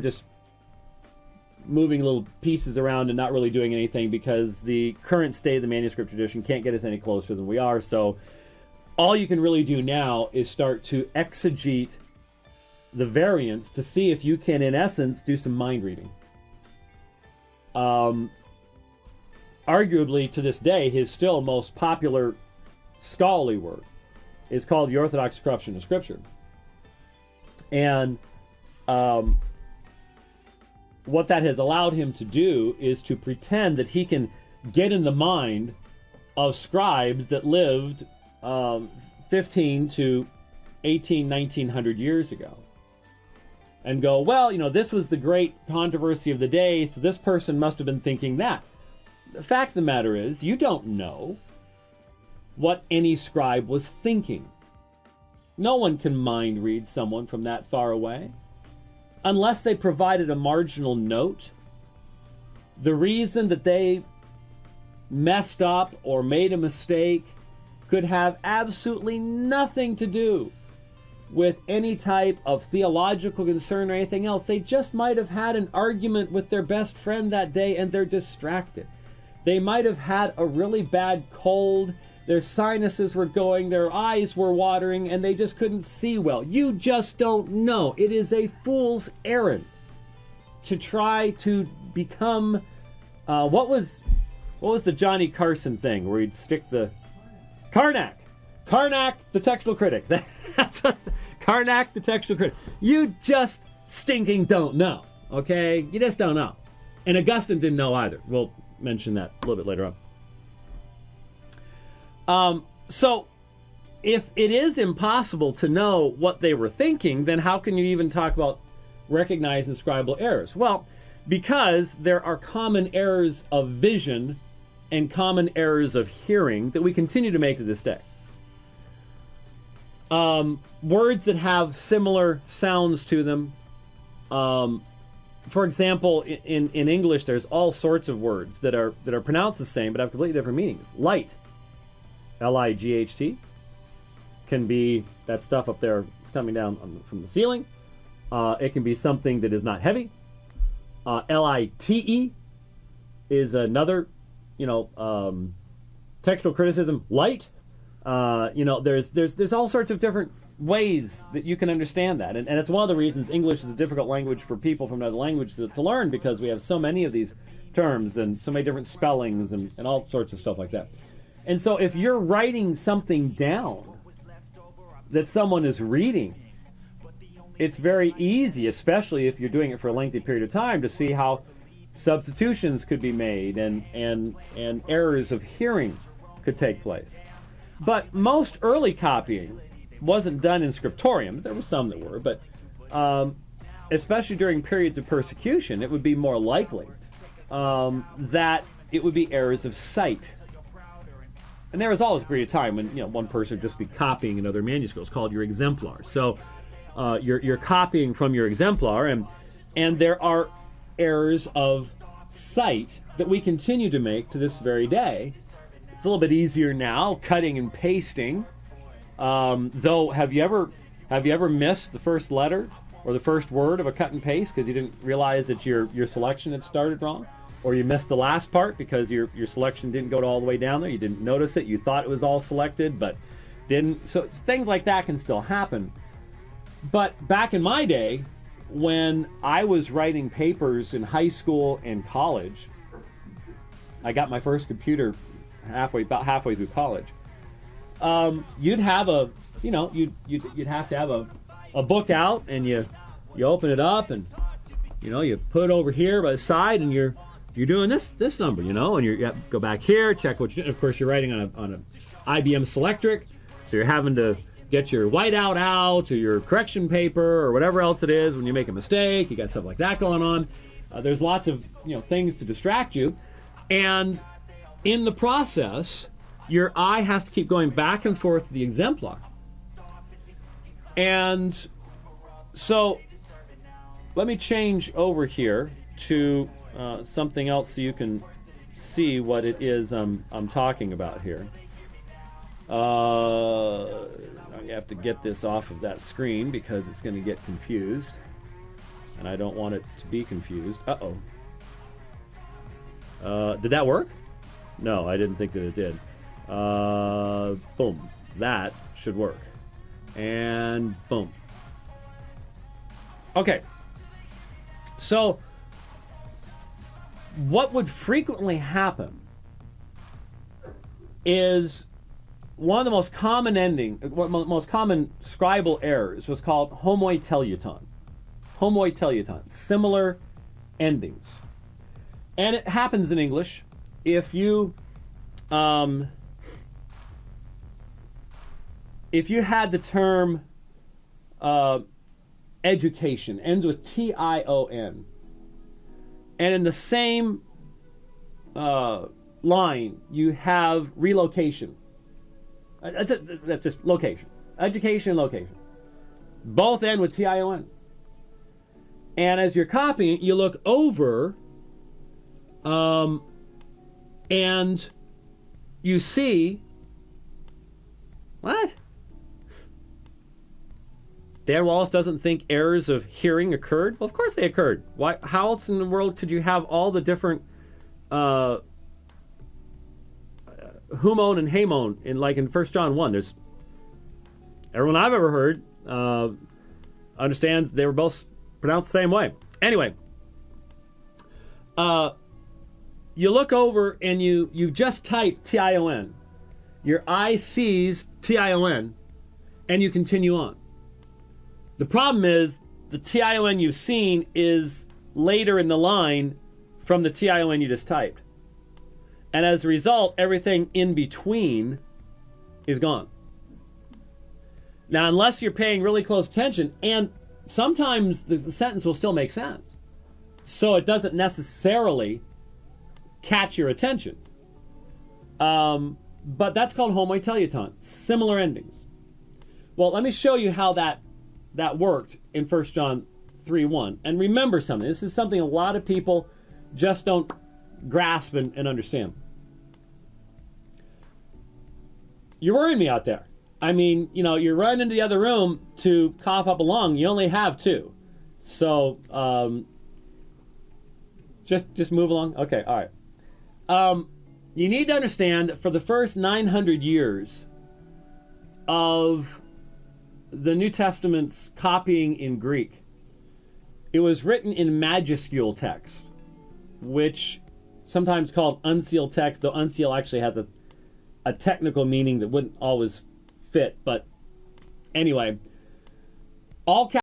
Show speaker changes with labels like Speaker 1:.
Speaker 1: just moving little pieces around and not really doing anything because the current state of the manuscript tradition can't get us any closer than we are. So all you can really do now is start to exegete the variants to see if you can, in essence, do some mind reading. Arguably, to this day, his still most popular scholarly work is called The Orthodox Corruption of Scripture. And what that has allowed him to do is to pretend that he can get in the mind of scribes that lived 15 to 1900 years ago. And go, well, this was the great controversy of the day, so this person must have been thinking that. The fact of the matter is, you don't know what any scribe was thinking. No one can mind read someone from that far away. Unless they provided a marginal note, the reason that they messed up or made a mistake could have absolutely nothing to do with any type of theological concern or anything else. They just might have had an argument with their best friend that day and they're distracted. They might have had a really bad cold, their sinuses were going, their eyes were watering, and they just couldn't see well. You just don't know. It is a fool's errand to try to become, what was the Johnny Carson thing where he'd stick the Karnak, the textual critic. That's what, Karnak, the textual critic. You just stinking don't know, okay? You just don't know. And Augustine didn't know either. We'll mention that a little bit later on. So, if it is impossible to know what they were thinking, then how can you even talk about recognizing scribal errors? Well, because there are common errors of vision and common errors of hearing that we continue to make to this day. Words that have similar sounds to them. For example, in English, there's all sorts of words that are pronounced the same but have completely different meanings. Light, L-I-G-H-T, can be that stuff up there that's coming down from the ceiling. It can be something that is not heavy. L-I-T-E is another, textual criticism. Light. There's all sorts of different ways that you can understand that. And it's one of the reasons English is a difficult language for people from another language to learn, because we have so many of these terms and so many different spellings and all sorts of stuff like that. And so if you're writing something down that someone is reading, it's very easy, especially if you're doing it for a lengthy period of time, to see how substitutions could be made and errors of hearing could take place. But most early copying wasn't done in scriptoriums. There were some that were, but especially during periods of persecution, it would be more likely that it would be errors of sight. And there was always a period of time when one person would just be copying another manuscript called your exemplar. So you're copying from your exemplar, and there are errors of sight that we continue to make to this very day. It's a little bit easier now, cutting and pasting. Though, have you ever missed the first letter or the first word of a cut and paste because you didn't realize that your selection had started wrong? Or you missed the last part because your selection didn't go all the way down there. You didn't notice it. You thought it was all selected, but didn't. So things like that can still happen. But back in my day, when I was writing papers in high school and college, I got my first computer about halfway through college. You'd have you'd have to have a book out, and you open it up, and you put it over here by the side, and you're doing this number, and you have to go back here, check what you did. Of course, you're writing on an IBM Selectric, so you're having to get your whiteout out, or your correction paper, or whatever else it is when you make a mistake. You got stuff like that going on. There's lots of things to distract you, and in the process, your eye has to keep going back and forth to the exemplar. And so let me change over here to something else so you can see what it is I'm talking about here. You have to get this off of that screen because it's going to get confused. and I don't want it to be confused. Did that work? No, I didn't think that it did. Boom. That should work. And boom. Okay. So, what would frequently happen is one of the most common most common scribal errors was called homoiteleuton. Homoiteleuton. Similar endings. And it happens in English if you had the term education, ends with T-I-O-N, and in the same line you have relocation. That's just location. Education and location. Both end with T-I-O-N. And as you're copying, you look over and you see, what? Dan Wallace doesn't think errors of hearing occurred? Well, of course they occurred. Why? How else in the world could you have all the different humon and hamon in 1 John 1? There's everyone I've ever heard understands they were both pronounced the same way. Anyway, you look over and you just type T-I-O-N. Your eye sees T-I-O-N, and you continue on. The problem is the T-I-O-N you've seen is later in the line from the T-I-O-N you just typed. And as a result, everything in between is gone. Now, unless you're paying really close attention, and sometimes the sentence will still make sense, so it doesn't necessarily catch your attention. But that's called homoiteleuton, similar endings. Well, let me show you how that worked in 1 John 3:1. And remember something. This is something a lot of people just don't grasp and understand. You're worrying me out there. I mean, you're running into the other room to cough up a lung. You only have 2. So, just move along. Okay, all right. You need to understand that for the first 900 years of the New Testament's copying in Greek, it was written in majuscule text, which sometimes called unsealed text, though unsealed actually has a technical meaning that wouldn't always fit. But anyway, all